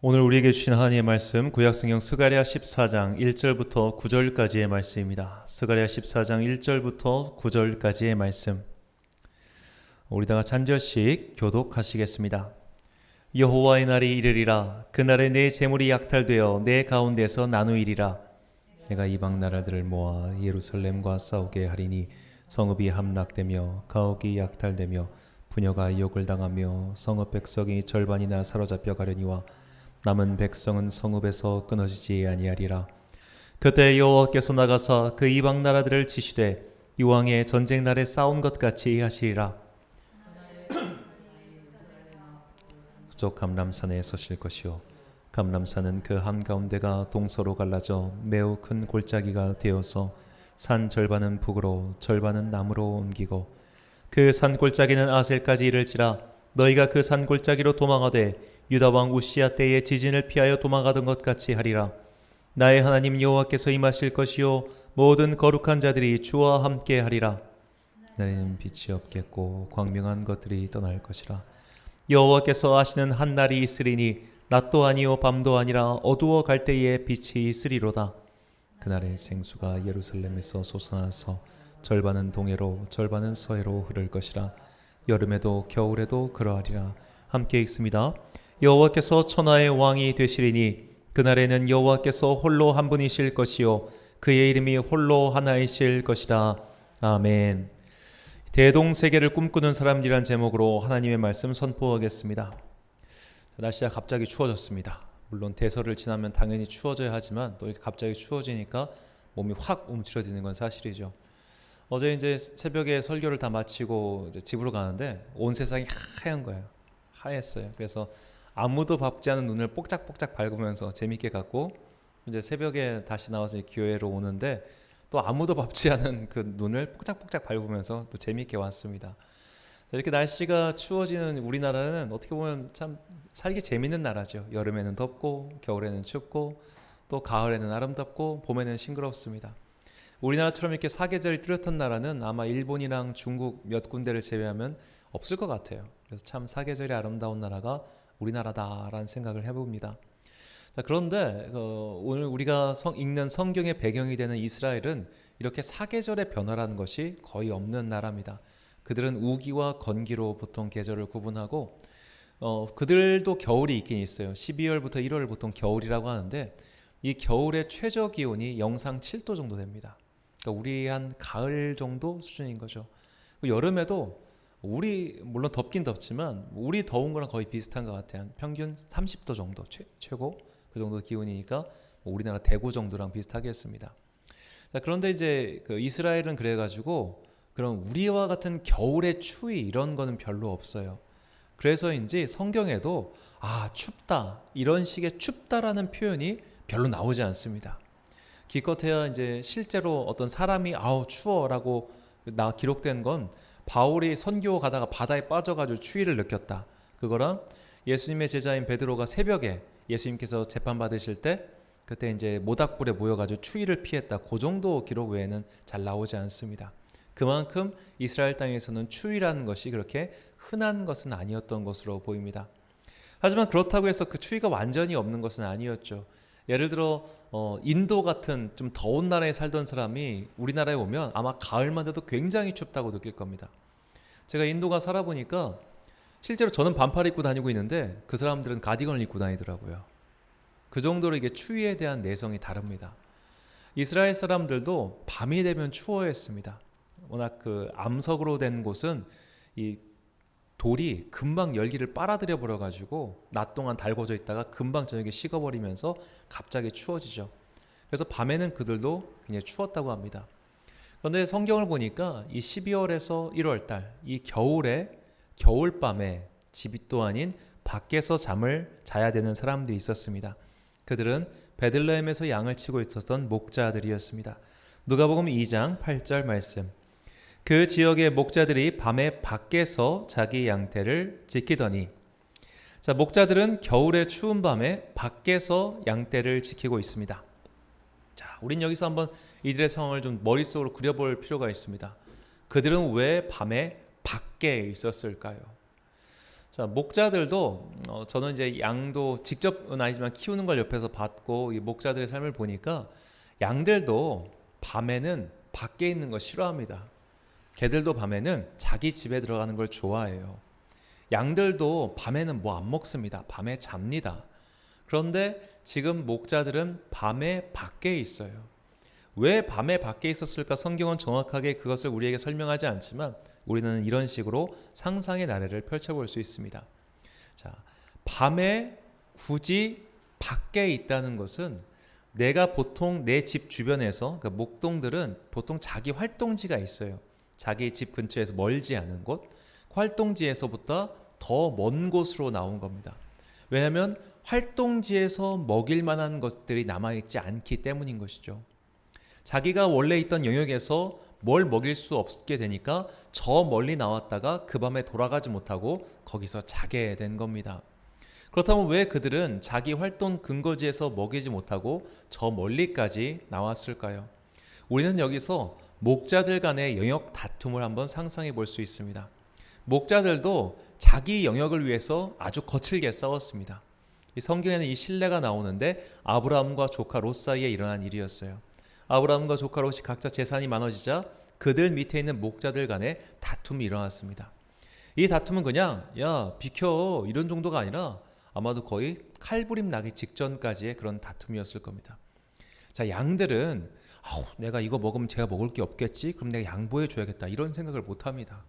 오늘 우리에게 주신 하나님의 말씀 구약성경 스가랴 14장 1절부터 9절까지의 말씀입니다. 스가랴 14장 1절부터 9절까지의 말씀. 우리 다 같이 한 절씩 교독하시겠습니다. 여호와의 날이 이르리라. 그날에 내 재물이 약탈되어 내 가운데서 나누이리라. 내가 이방 나라들을 모아 예루살렘과 싸우게 하리니 성읍이 함락되며 가옥이 약탈되며 부녀가 욕을 당하며 성읍 백성이 절반이나 사로잡혀 가려니와 남은 백성은 성읍에서 끊어지지 아니하리라. 그때 여호와께서 나가사 그 이방 나라들을 치시되 이왕의 전쟁 날에 싸운 것 같이 하시리라. 그쪽 감람산에 서실 것이요 감람산은 그 한가운데가 동서로 갈라져 매우 큰 골짜기가 되어서 산 절반은 북으로 절반은 남으로 옮기고 그 산 골짜기는 아셀까지 이를지라. 너희가 그 산 골짜기로 도망하되 유다 왕 우시야 때에 지진을 피하여 도망가던 것 같이 하리라. 나의 하나님 여호와께서 임하실 것이요 모든 거룩한 자들이 주와 함께 하리라. 날에는 빛이 없겠고 광명한 것들이 떠날 것이라. 여호와께서 하시는 한 날이 있으리니 낮도 아니요 밤도 아니라 어두워 갈 때에 빛이 있으리로다. 그날에 생수가 예루살렘에서 솟아나서 절반은 동해로 절반은 서해로 흐를 것이라. 여름에도 겨울에도 그러하리라. 함께 읽습니다. 여호와께서 천하의 왕이 되시리니 그날에는 여호와께서 홀로 한 분이실 것이요 그의 이름이 홀로 하나이실 것이다. 아멘. 대동세계를 꿈꾸는 사람들이란 제목으로 하나님의 말씀 선포하겠습니다. 날씨가 갑자기 추워졌습니다. 물론 대설을 지나면 당연히 추워져야 하지만 또 이렇게 갑자기 추워지니까 몸이 확 움츠러드는 건 사실이죠. 어제 이제 새벽에 설교를 다 마치고 이제 집으로 가는데 온 세상이 하얀 거예요. 하였어요. 그래서 아무도 밟지 않은 눈을 뽁짝뽁짝 밟으면서 재밌게 갔고 이제 새벽에 다시 나와서 교회로 오는데 또 아무도 밟지 않은 그 눈을 뽁짝뽁짝 밟으면서 또 재밌게 왔습니다. 이렇게 날씨가 추워지는 우리나라는 어떻게 보면 참 살기 재밌는 나라죠. 여름에는 덥고 겨울에는 춥고 또 가을에는 아름답고 봄에는 싱그럽습니다. 우리나라처럼 이렇게 사계절이 뚜렷한 나라는 아마 일본이랑 중국 몇 군데를 제외하면 없을 것 같아요. 그래서 참 사계절이 아름다운 나라가 우리나라다라는 생각을 해봅니다. 자, 그런데 오늘 우리가 읽는 성경의 배경이 되는 이스라엘은 이렇게 사계절의 변화라는 것이 거의 없는 나라입니다. 그들은 우기와 건기로 보통 계절을 구분하고 그들도 겨울이 있긴 있어요. 12월부터 1월 보통 겨울이라고 하는데 이 겨울의 최저 기온이 영상 7도 정도 됩니다. 그러니까 우리 한 가을 정도 수준인 거죠. 여름에도 우리 물론 덥긴 덥지만 우리 더운 거랑 거의 비슷한 것 같아요. 평균 30도 정도 최고 그 정도 기온이니까 우리나라 대구 정도랑 비슷하겠습니다. 자, 그런데 이제 그 이스라엘은 그래가지고 그런 우리와 같은 겨울의 추위 이런 거는 별로 없어요. 그래서인지 성경에도 춥다 이런 식의 춥다라는 표현이 별로 나오지 않습니다. 기껏해야 이제 실제로 어떤 사람이 추워라고 기록된 건 바울이 선교 가다가 바다에 빠져가지고 추위를 느꼈다. 그거랑 예수님의 제자인 베드로가 새벽에 예수님께서 재판 받으실 때 그때 이제 모닥불에 모여가지고 추위를 피했다. 그 정도 기록 외에는 잘 나오지 않습니다. 그만큼 이스라엘 땅에서는 추위라는 것이 그렇게 흔한 것은 아니었던 것으로 보입니다. 하지만 그렇다고 해서 그 추위가 완전히 없는 것은 아니었죠. 예를 들어 인도 같은 좀 더운 나라에 살던 사람이 우리나라에 오면 아마 가을만 돼도 굉장히 춥다고 느낄 겁니다. 제가 인도가 살아보니까 실제로 저는 반팔 입고 다니고 있는데 그 사람들은 가디건을 입고 다니더라고요. 그 정도로 이게 추위에 대한 내성이 다릅니다. 이스라엘 사람들도 밤이 되면 추워했습니다. 워낙 그 암석으로 된 곳은 이 돌이 금방 열기를 빨아들여 버려가지고 낮 동안 달궈져 있다가 금방 저녁에 식어버리면서 갑자기 추워지죠. 그래서 밤에는 그들도 굉장히 추웠다고 합니다. 그런데 성경을 보니까 이 12월에서 1월달 이 겨울밤에 집도 아닌 밖에서 잠을 자야 되는 사람들이 있었습니다. 그들은 베들레헴에서 양을 치고 있었던 목자들이었습니다. 누가복음 2장 8절 말씀. 그 지역의 목자들이 밤에 밖에서 자기 양떼를 지키더니. 자, 목자들은 겨울의 추운 밤에 밖에서 양떼를 지키고 있습니다. 자, 우린 여기서 한번 이들의 상황을 좀 머릿속으로 그려볼 필요가 있습니다. 그들은 왜 밤에 밖에 있었을까요? 자, 목자들도 저는 이제 양도 직접은 아니지만 키우는 걸 옆에서 봤고 이 목자들의 삶을 보니까 양들도 밤에는 밖에 있는 거 싫어합니다. 개들도 밤에는 자기 집에 들어가는 걸 좋아해요. 양들도 밤에는 뭐 안 먹습니다. 밤에 잡니다. 그런데 지금 목자들은 밤에 밖에 있어요. 왜 밤에 밖에 있었을까? 성경은 정확하게 그것을 우리에게 설명하지 않지만 우리는 이런 식으로 상상의 나래를 펼쳐볼 수 있습니다. 자, 밤에 굳이 밖에 있다는 것은 내가 보통 내 집 주변에서, 그러니까 목동들은 보통 자기 활동지가 있어요. 자기 집 근처에서 멀지 않은 곳, 활동지에서부터 더 먼 곳으로 나온 겁니다. 왜냐하면 활동지에서 먹일 만한 것들이 남아있지 않기 때문인 것이죠. 자기가 원래 있던 영역에서 뭘 먹일 수 없게 되니까 저 멀리 나왔다가 그 밤에 돌아가지 못하고 거기서 자게 된 겁니다. 그렇다면 왜 그들은 자기 활동 근거지에서 먹이지 못하고 저 멀리까지 나왔을까요? 우리는 여기서 목자들 간의 영역 다툼을 한번 상상해 볼 수 있습니다. 목자들도 자기 영역을 위해서 아주 거칠게 싸웠습니다. 이 성경에는 이 신뢰가 나오는데 아브라함과 조카 롯 사이에 일어난 일이었어요. 아브라함과 조카 롯이 각자 재산이 많아지자 그들 밑에 있는 목자들 간에 다툼이 일어났습니다. 이 다툼은 그냥 야 비켜 이런 정도가 아니라 아마도 거의 칼부림 나기 직전까지의 그런 다툼이었을 겁니다. 자, 양들은 내가 이거 먹으면 제가 먹을 게 없겠지? 그럼 내가 양보해 줘야겠다 이런 생각을 못합니다.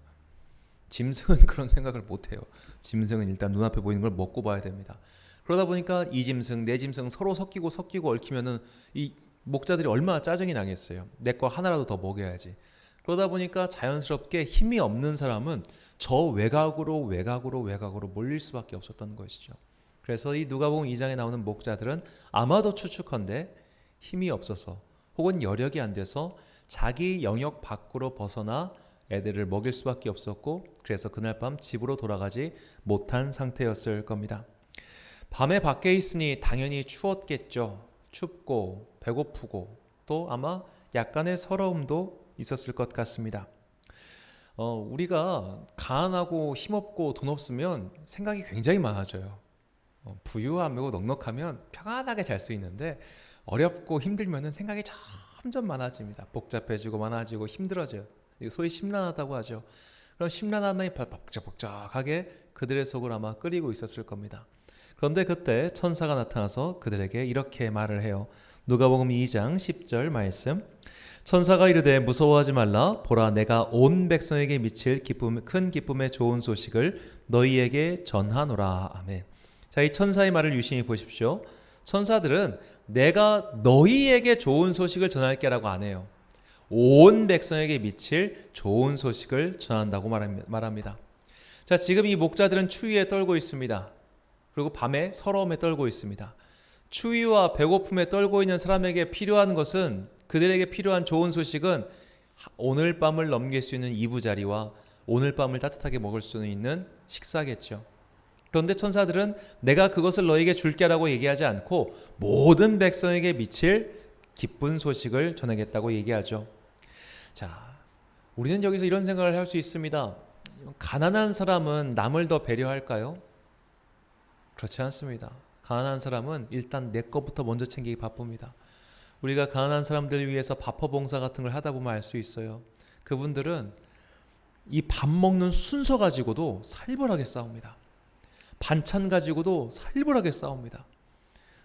짐승은 그런 생각을 못해요. 짐승은 일단 눈앞에 보이는 걸 먹고 봐야 됩니다. 그러다 보니까 이 짐승 내 짐승 서로 섞이고 얽히면은 이 목자들이 얼마나 짜증이 나겠어요. 내 거 하나라도 더 먹여야지. 그러다 보니까 자연스럽게 힘이 없는 사람은 저 외곽으로 몰릴 수밖에 없었던 것이죠. 그래서 이 누가복음 2장에 나오는 목자들은 아마도 추측컨대 힘이 없어서 혹은 여력이 안 돼서 자기 영역 밖으로 벗어나 애들을 먹일 수밖에 없었고 그래서 그날 밤 집으로 돌아가지 못한 상태였을 겁니다. 밤에 밖에 있으니 당연히 추웠겠죠. 춥고 배고프고 또 아마 약간의 서러움도 있었을 것 같습니다. 우리가 가난하고 힘없고 돈 없으면 생각이 굉장히 많아져요. 부유하고 넉넉하면 평안하게 잘 수 있는데 어렵고 힘들면 생각이 점점 많아집니다. 복잡해지고 많아지고 힘들어져요. 소위 심란하다고 하죠. 그럼 심란함이 복잡복잡하게 그들의 속을 아마 끓이고 있었을 겁니다. 그런데 그때 천사가 나타나서 그들에게 이렇게 말을 해요. 누가복음 2장 10절 말씀. 천사가 이르되 무서워하지 말라. 보라 내가 온 백성에게 미칠 큰 기쁨의 좋은 소식을 너희에게 전하노라. 아멘. 자, 이 천사의 말을 유심히 보십시오. 천사들은 내가 너희에게 좋은 소식을 전할게라고 안 해요. 온 백성에게 미칠 좋은 소식을 전한다고 말합니다. 자, 지금 이 목자들은 추위에 떨고 있습니다. 그리고 밤에 서러움에 떨고 있습니다. 추위와 배고픔에 떨고 있는 사람에게 필요한 것은 그들에게 필요한 좋은 소식은 오늘 밤을 넘길 수 있는 이부자리와 오늘 밤을 따뜻하게 먹을 수 있는 식사겠죠. 그런데 천사들은 내가 그것을 너에게 줄게라고 얘기하지 않고 모든 백성에게 미칠 기쁜 소식을 전하겠다고 얘기하죠. 자, 우리는 여기서 이런 생각을 할 수 있습니다. 가난한 사람은 남을 더 배려할까요? 그렇지 않습니다. 가난한 사람은 일단 내 것부터 먼저 챙기기 바쁩니다. 우리가 가난한 사람들을 위해서 밥퍼 봉사 같은 걸 하다 보면 알 수 있어요. 그분들은 이 밥 먹는 순서 가지고도 살벌하게 싸웁니다. 반찬 가지고도 살벌하게 싸웁니다.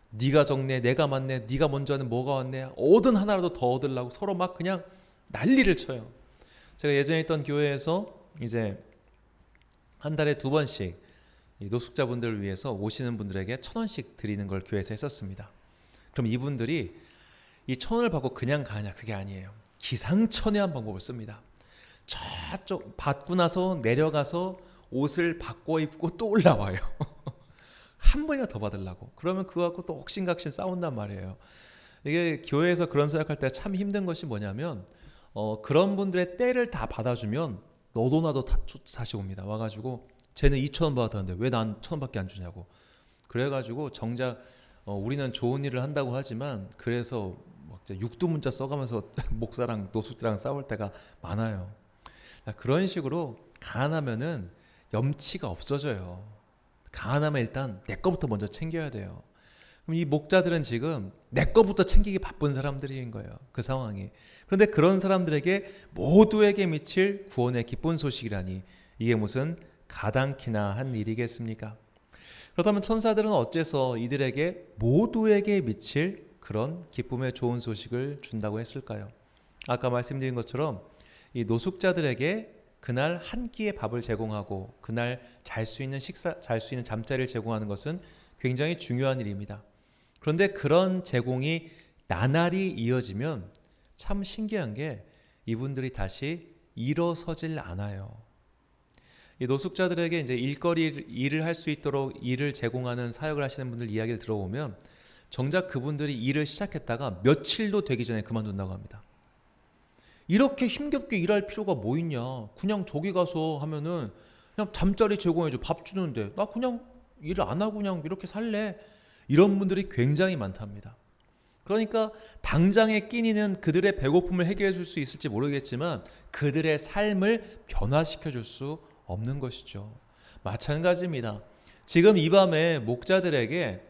네가 적네, 내가 많네, 네가 먼저 하는 뭐가 왔네, 얻은 하나라도 더 얻으려고 서로 막 그냥 난리를 쳐요. 제가 예전에 있던 교회에서 이제 한 달에 2번씩 노숙자분들을 위해서 오시는 분들에게 1,000원씩 드리는 걸 교회에서 했었습니다. 그럼 이분들이 이 1,000원을 받고 그냥 가냐? 그게 아니에요. 기상천외한 방법을 씁니다. 저쪽 받고 나서 내려가서 옷을 바꿔 입고 또 올라와요. 한 번이나 더 받으려고. 그러면 그거 갖고 또 옥신각신 싸운단 말이에요. 이게 교회에서 그런 생각할 때 참 힘든 것이 뭐냐면 그런 분들의 때를 다 받아주면 너도 나도 다시 옵니다. 와가지고 쟤는 2,000원 받았는데 왜 난 1,000원밖에 안 주냐고. 그래가지고 정작 우리는 좋은 일을 한다고 하지만 그래서 육두문자 써가면서 목사랑 노숙자랑 싸울 때가 많아요. 그런 식으로 가난하면은 염치가 없어져요. 가난하면 일단 내 거부터 먼저 챙겨야 돼요. 그럼 이 목자들은 지금 내 거부터 챙기기 바쁜 사람들인 거예요. 그 상황이. 그런데 그런 사람들에게 모두에게 미칠 구원의 기쁜 소식이라니 이게 무슨 가당키나 한 일이겠습니까? 그렇다면 천사들은 어째서 이들에게 모두에게 미칠 그런 기쁨의 좋은 소식을 준다고 했을까요? 아까 말씀드린 것처럼 이 노숙자들에게 그날 한 끼의 밥을 제공하고 그날 잘 수 있는 잠자리를 제공하는 것은 굉장히 중요한 일입니다. 그런데 그런 제공이 나날이 이어지면 참 신기한 게 이분들이 다시 일어서질 않아요. 이 노숙자들에게 이제 일을 할 수 있도록 일을 제공하는 사역을 하시는 분들 이야기를 들어보면 정작 그분들이 일을 시작했다가 며칠도 되기 전에 그만둔다고 합니다. 이렇게 힘겹게 일할 필요가 뭐 있냐? 그냥 저기 가서 하면은 그냥 잠자리 제공해줘, 밥 주는데 나 그냥 일 안 하고 그냥 이렇게 살래. 이런 분들이 굉장히 많답니다. 그러니까 당장의 끼니는 그들의 배고픔을 해결해 줄 수 있을지 모르겠지만 그들의 삶을 변화시켜 줄 수 없는 것이죠. 마찬가지입니다. 지금 이 밤에 목자들에게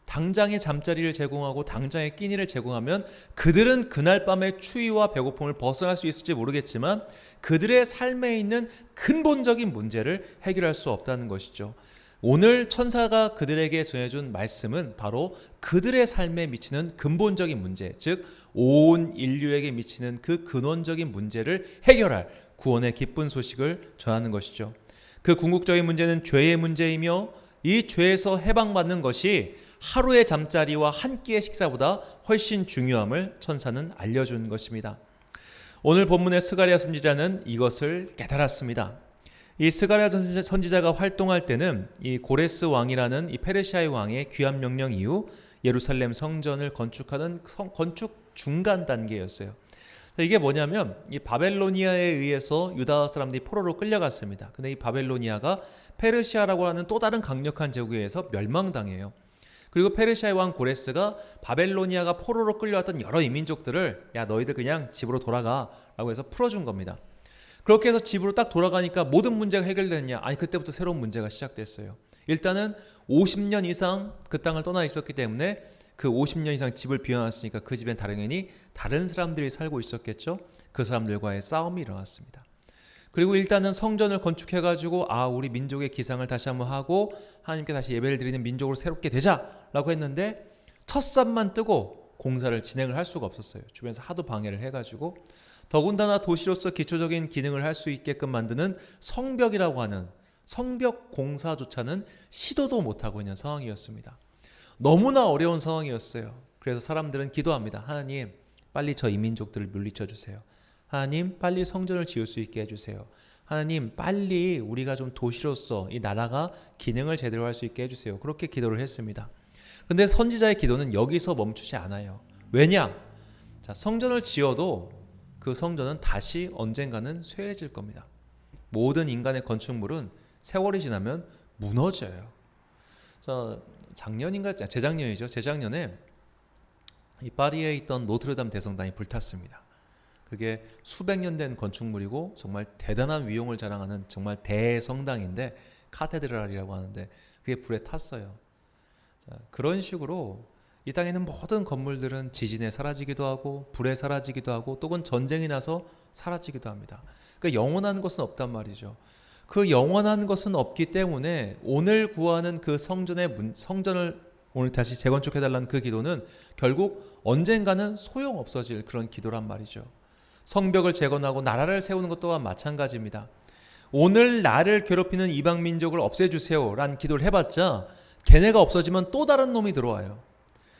당장의 잠자리를 제공하고 당장의 끼니를 제공하면 그들은 그날 밤의 추위와 배고픔을 벗어날 수 있을지 모르겠지만 그들의 삶에 있는 근본적인 문제를 해결할 수 없다는 것이죠. 오늘 천사가 그들에게 전해준 말씀은 바로 그들의 삶에 미치는 근본적인 문제, 즉 온 인류에게 미치는 그 근원적인 문제를 해결할 구원의 기쁜 소식을 전하는 것이죠. 그 궁극적인 문제는 죄의 문제이며 이 죄에서 해방받는 것이 하루의 잠자리와 한 끼의 식사보다 훨씬 중요함을 천사는 알려준 것입니다. 오늘 본문의 스가랴 선지자는 이것을 깨달았습니다. 이 스가랴 선지자가 활동할 때는 이 고레스 왕이라는 이 페르시아의 왕의 귀환 명령 이후 예루살렘 성전을 건축하는 건축 중간 단계였어요. 이게 뭐냐면 이 바벨로니아에 의해서 유다 사람들이 포로로 끌려갔습니다. 근데 이 바벨로니아가 페르시아라고 하는 또 다른 강력한 제국에 의해서 멸망당해요. 그리고 페르시아의 왕 고레스가 바벨로니아가 포로로 끌려왔던 여러 이민족들을 야 너희들 그냥 집으로 돌아가 라고 해서 풀어준 겁니다. 그렇게 해서 집으로 딱 돌아가니까 모든 문제가 해결됐냐? 아니 그때부터 새로운 문제가 시작됐어요. 일단은 50년 이상 그 땅을 떠나 있었기 때문에 그 50년 이상 집을 비워놨으니까 그 집엔 당연히 다른 사람들이 살고 있었겠죠. 그 사람들과의 싸움이 일어났습니다. 그리고 일단은 성전을 건축해가지고 우리 민족의 기상을 다시 한번 하고 하나님께 다시 예배를 드리는 민족으로 새롭게 되자라고 했는데 첫삽만 뜨고 공사를 진행을 할 수가 없었어요. 주변에서 하도 방해를 해가지고 더군다나 도시로서 기초적인 기능을 할 수 있게끔 만드는 성벽이라고 하는 성벽 공사조차는 시도도 못하고 있는 상황이었습니다. 너무나 어려운 상황이었어요. 그래서 사람들은 기도합니다. 하나님 빨리 저 이민족들을 물리쳐 주세요. 하나님 빨리 성전을 지을 수 있게 해주세요. 하나님 빨리 우리가 좀 도시로서 이 나라가 기능을 제대로 할 수 있게 해주세요. 그렇게 기도를 했습니다. 그런데 선지자의 기도는 여기서 멈추지 않아요. 왜냐? 자, 성전을 지어도 그 성전은 다시 언젠가는 쇠해질 겁니다. 모든 인간의 건축물은 세월이 지나면 무너져요. 작년인가 재작년이죠. 재작년에 이 파리에 있던 노트르담 대성당이 불탔습니다. 그게 수백 년 된 건축물이고 정말 대단한 위용을 자랑하는 정말 대성당인데 카테드랄이라고 하는데 그게 불에 탔어요. 자, 그런 식으로 이 땅에 있는 모든 건물들은 지진에 사라지기도 하고 불에 사라지기도 하고 또는 전쟁이 나서 사라지기도 합니다. 그러니까 영원한 것은 없단 말이죠. 그 영원한 것은 없기 때문에 오늘 구하는 그 성전을 오늘 다시 재건축해달라는 그 기도는 결국 언젠가는 소용없어질 그런 기도란 말이죠. 성벽을 재건하고 나라를 세우는 것 또한 마찬가지입니다. 오늘 나를 괴롭히는 이방 민족을 없애주세요 라는 기도를 해봤자 걔네가 없어지면 또 다른 놈이 들어와요.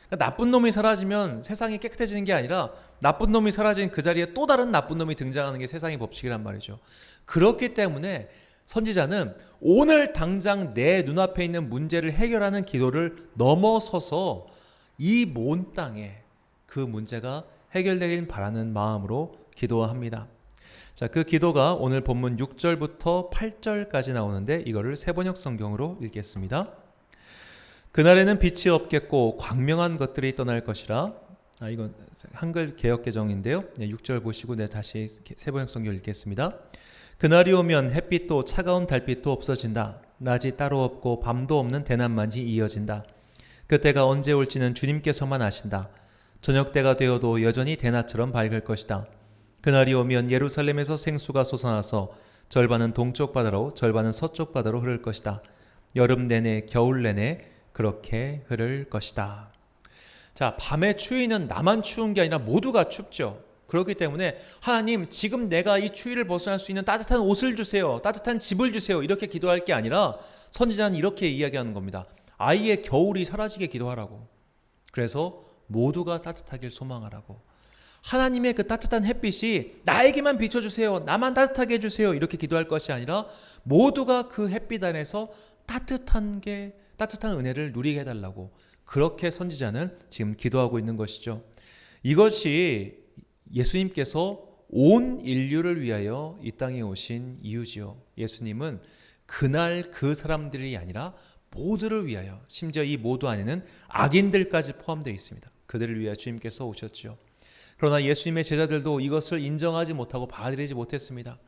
그러니까 나쁜 놈이 사라지면 세상이 깨끗해지는 게 아니라 나쁜 놈이 사라진 그 자리에 또 다른 나쁜 놈이 등장하는 게 세상의 법칙이란 말이죠. 그렇기 때문에 선지자는 오늘 당장 내 눈앞에 있는 문제를 해결하는 기도를 넘어서서 이 먼 땅에 그 문제가 해결되길 바라는 마음으로 기도합니다. 자, 그 기도가 오늘 본문 6절부터 8절까지 나오는데 이거를 세번역 성경으로 읽겠습니다. 그날에는 빛이 없겠고 광명한 것들이 떠날 것이라. 이건 한글 개역 개정인데요. 6절 보시고 다시 세번역 성경 읽겠습니다. 그날이 오면 햇빛도 차가운 달빛도 없어진다. 낮이 따로 없고 밤도 없는 대낮만이 이어진다. 그때가 언제 올지는 주님께서만 아신다. 저녁 때가 되어도 여전히 대낮처럼 밝을 것이다. 그날이 오면 예루살렘에서 생수가 솟아나서 절반은 동쪽 바다로 절반은 서쪽 바다로 흐를 것이다. 여름 내내 겨울 내내 그렇게 흐를 것이다. 자, 밤의 추위는 나만 추운 게 아니라 모두가 춥죠. 그렇기 때문에 하나님, 지금 내가 이 추위를 벗어날 수 있는 따뜻한 옷을 주세요. 따뜻한 집을 주세요. 이렇게 기도할 게 아니라 선지자는 이렇게 이야기하는 겁니다. 아이의 겨울이 사라지게 기도하라고. 그래서 모두가 따뜻하길 소망하라고. 하나님의 그 따뜻한 햇빛이 나에게만 비춰주세요. 나만 따뜻하게 해주세요. 이렇게 기도할 것이 아니라 모두가 그 햇빛 안에서 따뜻한 은혜를 누리게 해달라고. 그렇게 선지자는 지금 기도하고 있는 것이죠. 이것이 예수님께서 온 인류를 위하여 이 땅에 오신 이유지요. 예수님은 그날 그 사람들이 아니라 모두를 위하여, 심지어 이 모두 안에는 악인들까지 포함되어 있습니다. 그들을 위하여 주님께서 오셨죠. 그러나 예수님의 제자들도 이것을 인정하지 못하고 받아들이지 못했습니다.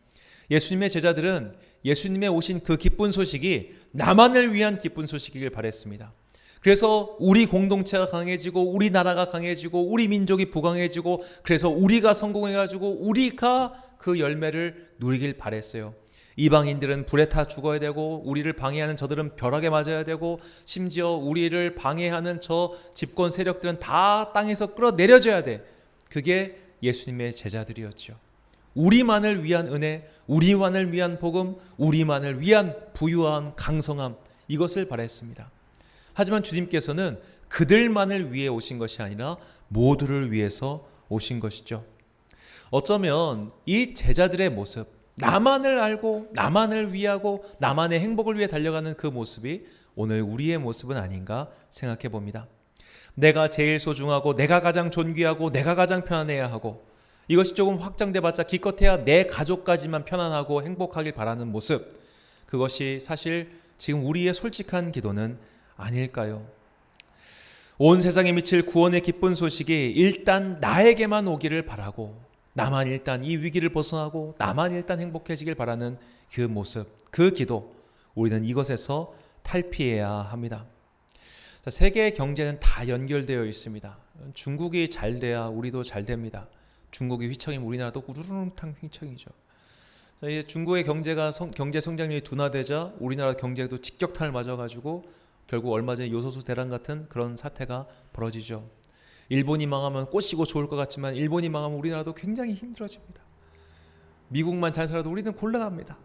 예수님의 제자들은 예수님의 오신 그 기쁜 소식이 나만을 위한 기쁜 소식이길 바랬습니다. 그래서 우리 공동체가 강해지고 우리 나라가 강해지고 우리 민족이 부강해지고 그래서 우리가 성공해가지고 우리가 그 열매를 누리길 바랬어요. 이방인들은 불에 타 죽어야 되고 우리를 방해하는 저들은 벼락에 맞아야 되고 심지어 우리를 방해하는 저 집권 세력들은 다 땅에서 끌어내려져야 돼. 그게 예수님의 제자들이었죠. 우리만을 위한 은혜, 우리만을 위한 복음, 우리만을 위한 부유함, 강성함, 이것을 바랬습니다. 하지만 주님께서는 그들만을 위해 오신 것이 아니라 모두를 위해서 오신 것이죠. 어쩌면 이 제자들의 모습, 나만을 알고 나만을 위하고 나만의 행복을 위해 달려가는 그 모습이 오늘 우리의 모습은 아닌가 생각해 봅니다. 내가 제일 소중하고 내가 가장 존귀하고 내가 가장 편안해야 하고 이것이 조금 확장돼봤자 기껏해야 내 가족까지만 편안하고 행복하길 바라는 모습, 그것이 사실 지금 우리의 솔직한 기도는 아닐까요? 온 세상에 미칠 구원의 기쁜 소식이 일단 나에게만 오기를 바라고 나만 일단 이 위기를 벗어나고 나만 일단 행복해지길 바라는 그 모습, 그 기도, 우리는 이것에서 탈피해야 합니다. 자, 세계의 경제는 다 연결되어 있습니다. 중국이 잘 돼야 우리도 잘 됩니다. 중국이 휘청이면 우리나라도 우르르탕 휘청이죠. 자, 이제 중국의 경제 성장률이 둔화되자 우리나라 경제도 직격탄을 맞아가지고 결국 얼마 전에 요소수 대란 같은 그런 사태가 벌어지죠. 일본이 망하면 꽃이고 좋을 것 같지만 일본이 망하면 우리나라도 굉장히 힘들어집니다. 미국만 잘 살아도 우리는 곤란합니다.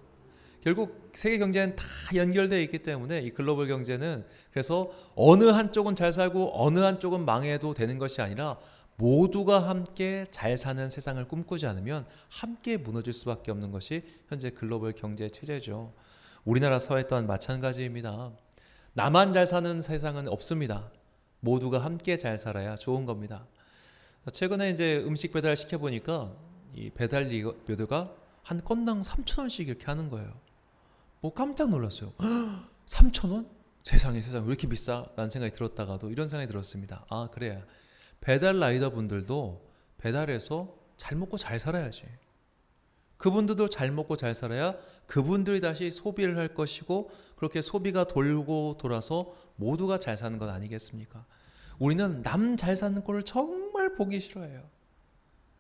결국 세계 경제는 다 연결되어 있기 때문에 이 글로벌 경제는, 그래서 어느 한쪽은 잘 살고 어느 한쪽은 망해도 되는 것이 아니라 모두가 함께 잘 사는 세상을 꿈꾸지 않으면 함께 무너질 수밖에 없는 것이 현재 글로벌 경제 체제죠. 우리나라 사회 또한 마찬가지입니다. 나만 잘 사는 세상은 없습니다. 모두가 함께 잘 살아야 좋은 겁니다. 최근에 이제 음식 배달 시켜보니까 이 배달료가 한 건당 3,000원씩 이렇게 하는 거예요. 뭐 깜짝 놀랐어요. 3,000원? 세상에 왜 이렇게 비싸? 라는 생각이 들었다가도 이런 생각이 들었습니다. 아, 그래. 배달 라이더 분들도 배달해서 잘 먹고 잘 살아야지. 그분들도 잘 먹고 잘 살아야 그분들이 다시 소비를 할 것이고 그렇게 소비가 돌고 돌아서 모두가 잘 사는 것 아니겠습니까? 우리는 남 잘 사는 꼴을 정말 보기 싫어해요.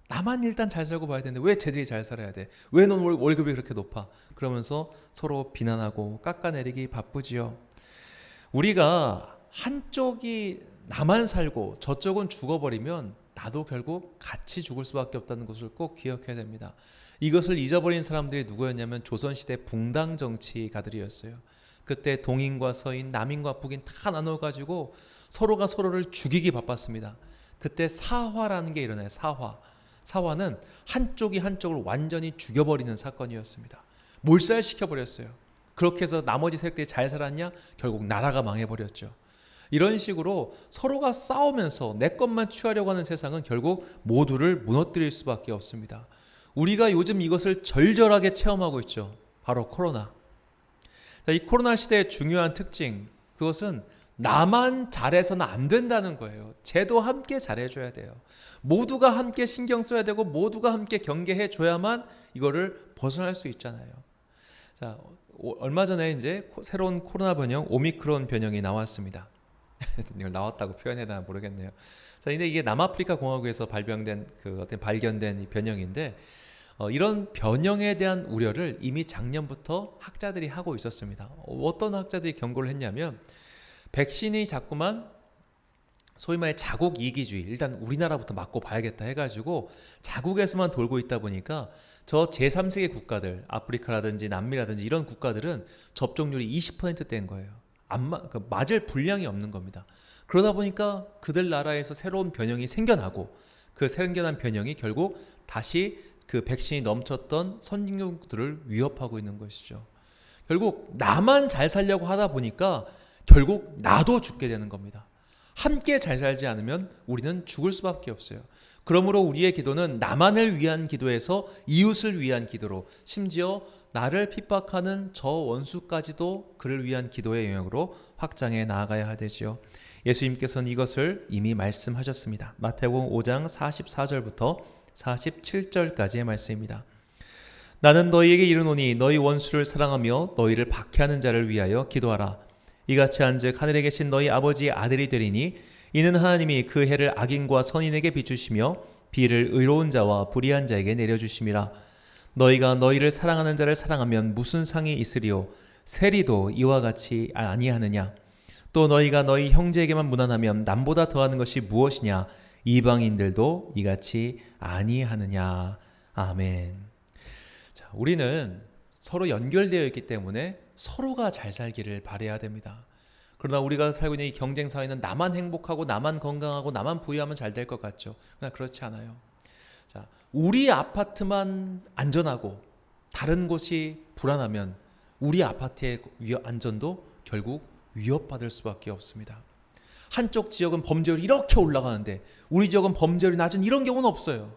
나만 일단 잘 살고 봐야 되는데 왜 쟤들이 잘 살아야 돼? 왜 넌 월급이 그렇게 높아? 그러면서 서로 비난하고 깎아내리기 바쁘지요. 우리가 한쪽이 나만 살고 저쪽은 죽어버리면 나도 결국 같이 죽을 수밖에 없다는 것을 꼭 기억해야 됩니다. 이것을 잊어버린 사람들이 누구였냐면 조선시대 붕당 정치가들이었어요. 그때 동인과 서인, 남인과 북인 다 나눠가지고 서로가 서로를 죽이기 바빴습니다. 그때 사화라는 게 일어나요. 사화는 한쪽이 한쪽을 완전히 죽여버리는 사건이었습니다. 몰살시켜버렸어요. 그렇게 해서 나머지 세력들이 잘 살았냐? 결국 나라가 망해버렸죠. 이런 식으로 서로가 싸우면서 내 것만 취하려고 하는 세상은 결국 모두를 무너뜨릴 수밖에 없습니다. 우리가 요즘 이것을 절절하게 체험하고 있죠. 바로 코로나. 이 코로나 시대의 중요한 특징, 그것은 나만 잘해서는 안 된다는 거예요. 쟤도 함께 잘해줘야 돼요. 모두가 함께 신경 써야 되고 모두가 함께 경계해 줘야만 이거를 벗어날 수 있잖아요. 자, 얼마 전에 이제 새로운 코로나 변형 오미크론 변형이 나왔습니다. 이걸 나왔다고 표현해야 되나 모르겠네요. 자, 근데 이게 남아프리카 공화국에서 발견된 이 변형인데 이런 변형에 대한 우려를 이미 작년부터 학자들이 하고 있었습니다. 어떤 학자들이 경고를 했냐면 백신이 자꾸만 소위 말해 자국 이기주의, 일단 우리나라부터 맞고 봐야겠다 해가지고 자국에서만 돌고 있다 보니까 저 제3세계 국가들, 아프리카라든지 남미라든지 이런 국가들은 접종률이 20%대인 거예요. 맞을 분량이 없는 겁니다. 그러다 보니까 그들 나라에서 새로운 변형이 생겨나고 그 생겨난 변형이 결국 다시 그 백신이 넘쳤던 선진국들을 위협하고 있는 것이죠. 결국 나만 잘 살려고 하다 보니까 결국 나도 죽게 되는 겁니다. 함께 잘 살지 않으면 우리는 죽을 수밖에 없어요. 그러므로 우리의 기도는 나만을 위한 기도에서 이웃을 위한 기도로, 심지어 나를 핍박하는 저 원수까지도 그를 위한 기도의 영역으로 확장해 나아가야 되지요. 예수님께서는 이것을 이미 말씀하셨습니다. 마태복음 5장 44절부터 47절까지의 말씀입니다. 나는 너희에게 이르노니 너희 원수를 사랑하며 너희를 박해하는 자를 위하여 기도하라. 이같이 한즉 하늘에 계신 너희 아버지의 아들이 되리니 이는 하나님이 그 해를 악인과 선인에게 비추시며 비를 의로운 자와 불의한 자에게 내려주심이라. 너희가 너희를 사랑하는 자를 사랑하면 무슨 상이 있으리요? 세리도 이와 같이 아니하느냐? 또 너희가 너희 형제에게만 무난하면 남보다 더하는 것이 무엇이냐? 이방인들도 이같이 아니하느냐? 아멘. 자, 우리는 서로 연결되어 있기 때문에 서로가 잘 살기를 바라야 됩니다. 그러나 우리가 살고 있는 이 경쟁 사회는 나만 행복하고 나만 건강하고 나만 부유하면 잘 될 것 같죠. 그러나 그렇지 않아요. 자, 우리 아파트만 안전하고 다른 곳이 불안하면 우리 아파트의 안전도 결국 위협받을 수밖에 없습니다. 한쪽 지역은 범죄율이 이렇게 올라가는데 우리 지역은 범죄율이 낮은 이런 경우는 없어요.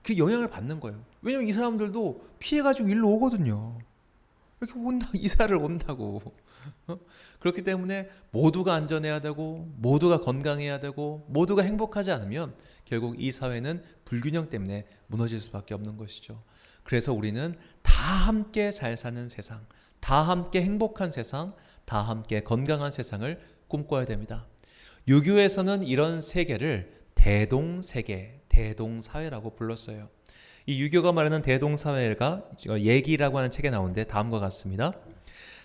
그 영향을 받는 거예요. 왜냐하면 이 사람들도 피해가지고 일로 오거든요. 이렇게 이사를 온다고. 그렇기 때문에 모두가 안전해야 되고 모두가 건강해야 되고 모두가 행복하지 않으면 결국 이 사회는 불균형 때문에 무너질 수밖에 없는 것이죠. 그래서 우리는 다 함께 잘 사는 세상, 다 함께 행복한 세상, 다 함께 건강한 세상을 꿈꿔야 됩니다. 유교에서는 이런 세계를 대동세계, 대동사회라고 불렀어요. 이 유교가 말하는 대동사회가 얘기라고 하는 책에 나오는데 다음과 같습니다.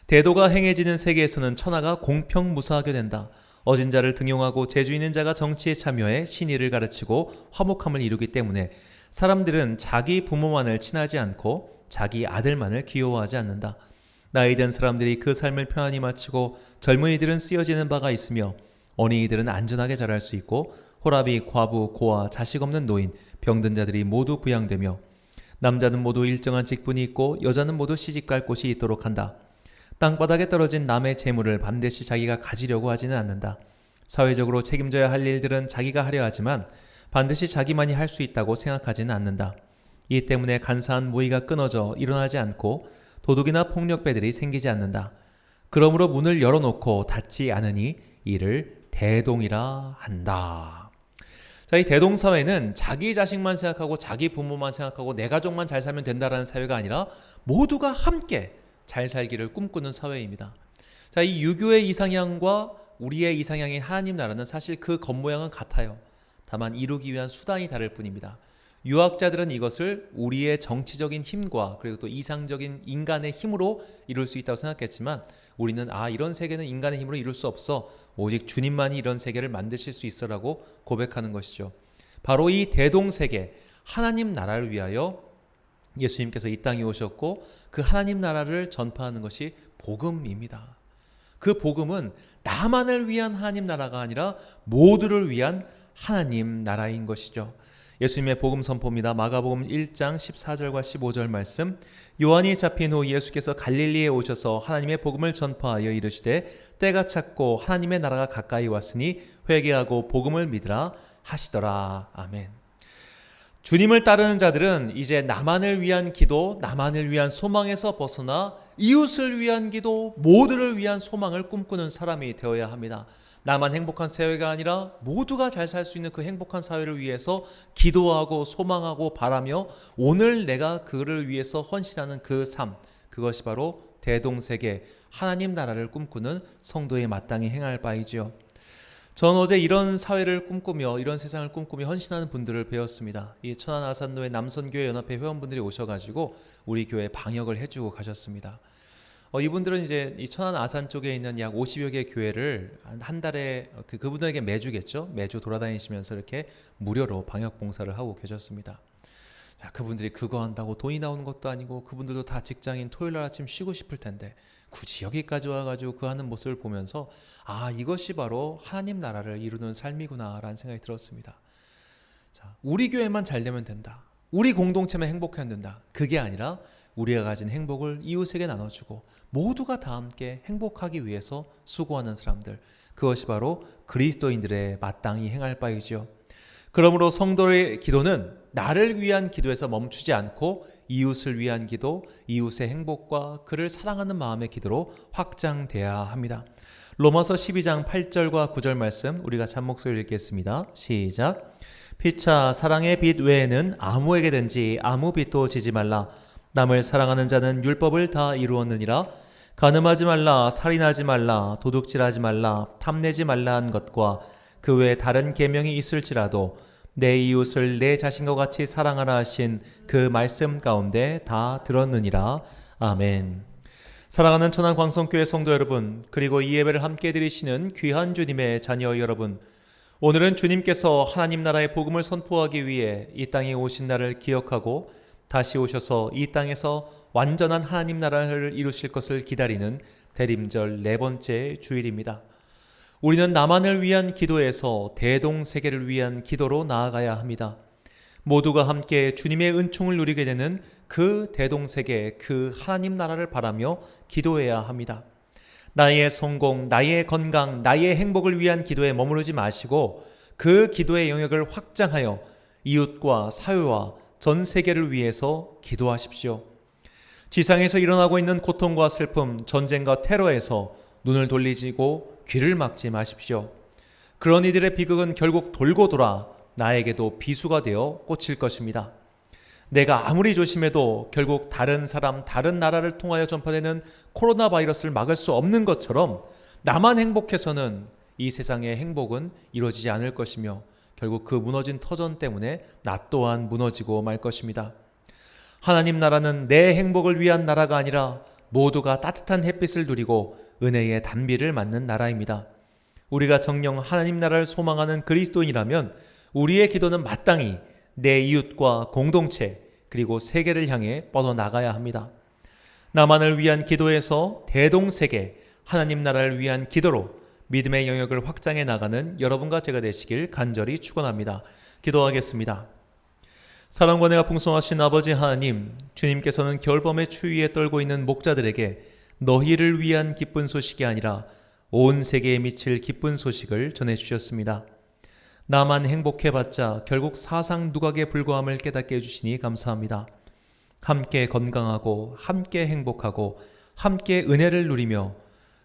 대도가 행해지는 세계에서는 천하가 공평무사하게 된다. 어진 자를 등용하고 재주 있는 자가 정치에 참여해 신의를 가르치고 화목함을 이루기 때문에 사람들은 자기 부모만을 친하지 않고 자기 아들만을 귀여워하지 않는다. 나이 든 사람들이 그 삶을 편안히 마치고 젊은이들은 쓰여지는 바가 있으며 어린이들은 안전하게 자랄 수 있고 호랍이, 과부, 고아, 자식 없는 노인, 병든 자들이 모두 부양되며 남자는 모두 일정한 직분이 있고 여자는 모두 시집갈 곳이 있도록 한다. 땅바닥에 떨어진 남의 재물을 반드시 자기가 가지려고 하지는 않는다. 사회적으로 책임져야 할 일들은 자기가 하려 하지만 반드시 자기만이 할 수 있다고 생각하지는 않는다. 이 때문에 간사한 모의가 끊어져 일어나지 않고 도둑이나 폭력배들이 생기지 않는다. 그러므로 문을 열어놓고 닫지 않으니 이를 대동이라 한다. 자, 이 대동사회는 자기 자식만 생각하고 자기 부모만 생각하고 내 가족만 잘 살면 된다라는 사회가 아니라 모두가 함께 잘 살기를 꿈꾸는 사회입니다. 자, 이 유교의 이상향과 우리의 이상향인 하나님 나라는 사실 그 겉모양은 같아요. 다만 이루기 위한 수단이 다를 뿐입니다. 유학자들은 이것을 우리의 정치적인 힘과 그리고 또 이상적인 인간의 힘으로 이룰 수 있다고 생각했지만 우리는 이런 세계는 인간의 힘으로 이룰 수 없어. 오직 주님만이 이런 세계를 만드실 수 있어라고 고백하는 것이죠. 바로 이 대동세계, 하나님 나라를 위하여 예수님께서 이 땅에 오셨고 그 하나님 나라를 전파하는 것이 복음입니다. 그 복음은 나만을 위한 하나님 나라가 아니라 모두를 위한 하나님 나라인 것이죠. 예수님의 복음 선포입니다. 마가복음 1장 14절과 15절 말씀. 요한이 잡힌 후 예수께서 갈릴리에 오셔서 하나님의 복음을 전파하여 이르시되 때가 찼고 하나님의 나라가 가까이 왔으니 회개하고 복음을 믿으라 하시더라. 아멘. 주님을 따르는 자들은 이제 나만을 위한 기도, 나만을 위한 소망에서 벗어나 이웃을 위한 기도, 모두를 위한 소망을 꿈꾸는 사람이 되어야 합니다. 나만 행복한 사회가 아니라 모두가 잘 살 수 있는 그 행복한 사회를 위해서 기도하고 소망하고 바라며 오늘 내가 그를 위해서 헌신하는 그 삶, 그것이 바로 대동세계 하나님 나라를 꿈꾸는 성도의 마땅히 행할 바이지요. 전 어제 이런 사회를 꿈꾸며 이런 세상을 꿈꾸며 헌신하는 분들을 배웠습니다. 이 천안아산로의 남선교회 연합회 회원분들이 오셔가지고 우리 교회 방역을 해주고 가셨습니다. 이분들은 이제 이 천안 아산 쪽에 있는 약 50여 개 교회를 한 달에 그분들에게 매주겠죠. 매주 돌아다니시면서 이렇게 무료로 방역 봉사를 하고 계셨습니다. 자, 그분들이 그거 한다고 돈이 나오는 것도 아니고 그분들도 다 직장인 토요일 날 아침 쉬고 싶을 텐데 굳이 여기까지 와가지고 그 하는 모습을 보면서 이것이 바로 하나님 나라를 이루는 삶이구나라는 생각이 들었습니다. 자, 우리 교회만 잘 되면 된다. 우리 공동체만 행복해야 된다. 그게 아니라 우리가 가진 행복을 이웃에게 나눠주고 모두가 다 함께 행복하기 위해서 수고하는 사람들, 그것이 바로 그리스도인들의 마땅히 행할 바이지요. 그러므로 성도의 기도는 나를 위한 기도에서 멈추지 않고 이웃을 위한 기도, 이웃의 행복과 그를 사랑하는 마음의 기도로 확장돼야 합니다. 로마서 12장 8절과 9절 말씀 우리가 잠목소리를 읽겠습니다. 시작. 피차 사랑의 빚 외에는 아무에게든지 아무 빚도 지지 말라. 남을 사랑하는 자는 율법을 다 이루었느니라. 간음하지 말라, 살인하지 말라, 도둑질하지 말라, 탐내지 말라 한 것과 그 외 다른 계명이 있을지라도 내 이웃을 내 자신과 같이 사랑하라 하신 그 말씀 가운데 다 들었느니라. 아멘. 사랑하는 천안광성교회 성도 여러분, 그리고 이 예배를 함께 드리시는 귀한 주님의 자녀 여러분, 오늘은 주님께서 하나님 나라의 복음을 선포하기 위해 이 땅에 오신 날을 기억하고 다시 오셔서 이 땅에서 완전한 하나님 나라를 이루실 것을 기다리는 대림절 네 번째 주일입니다. 우리는 남한을 위한 기도에서 대동세계를 위한 기도로 나아가야 합니다. 모두가 함께 주님의 은총을 누리게 되는 그 대동세계, 그 하나님 나라를 바라며 기도해야 합니다. 나의 성공, 나의 건강, 나의 행복을 위한 기도에 머무르지 마시고 그 기도의 영역을 확장하여 이웃과 사회와 전 세계를 위해서 기도하십시오. 지상에서 일어나고 있는 고통과 슬픔, 전쟁과 테러에서 눈을 돌리시고 귀를 막지 마십시오. 그런 이들의 비극은 결국 돌고 돌아 나에게도 비수가 되어 꽂힐 것입니다. 내가 아무리 조심해도 결국 다른 사람, 다른 나라를 통하여 전파되는 코로나 바이러스를 막을 수 없는 것처럼 나만 행복해서는 이 세상의 행복은 이루어지지 않을 것이며 결국 그 무너진 터전 때문에 나 또한 무너지고 말 것입니다. 하나님 나라는 내 행복을 위한 나라가 아니라 모두가 따뜻한 햇빛을 누리고 은혜의 단비를 맞는 나라입니다. 우리가 정녕 하나님 나라를 소망하는 그리스도인이라면 우리의 기도는 마땅히 내 이웃과 공동체 그리고 세계를 향해 뻗어나가야 합니다. 나만을 위한 기도에서 대동세계 하나님 나라를 위한 기도로 믿음의 영역을 확장해 나가는 여러분과 제가 되시길 간절히 축원합니다. 기도하겠습니다. 사랑과 은혜가 풍성하신 아버지 하나님, 주님께서는 겨울밤의 추위에 떨고 있는 목자들에게 너희를 위한 기쁜 소식이 아니라 온 세계에 미칠 기쁜 소식을 전해주셨습니다. 나만 행복해봤자 결국 사상 누각에 불과함을 깨닫게 해주시니 감사합니다. 함께 건강하고 함께 행복하고 함께 은혜를 누리며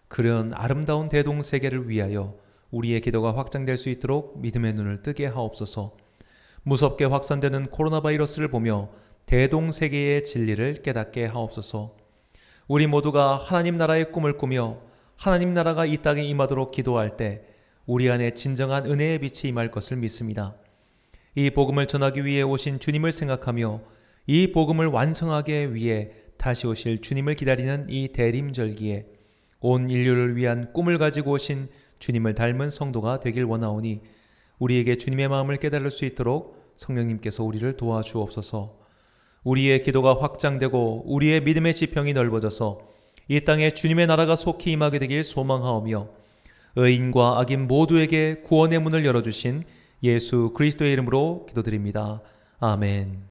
그런 아름다운 대동세계를 위하여 우리의 기도가 확장될 수 있도록 믿음의 눈을 뜨게 하옵소서. 무섭게 확산되는 코로나 바이러스를 보며 대동세계의 진리를 깨닫게 하옵소서. 우리 모두가 하나님 나라의 꿈을 꾸며 하나님 나라가 이 땅에 임하도록 기도할 때 우리 안에 진정한 은혜의 빛이 임할 것을 믿습니다. 이 복음을 전하기 위해 오신 주님을 생각하며 이 복음을 완성하기 위해 다시 오실 주님을 기다리는 이 대림절기에 온 인류를 위한 꿈을 가지고 오신 주님을 닮은 성도가 되길 원하오니 우리에게 주님의 마음을 깨달을 수 있도록 성령님께서 우리를 도와주옵소서. 우리의 기도가 확장되고 우리의 믿음의 지평이 넓어져서 이 땅에 주님의 나라가 속히 임하게 되길 소망하오며 의인과 악인 모두에게 구원의 문을 열어주신 예수 그리스도의 이름으로 기도드립니다. 아멘.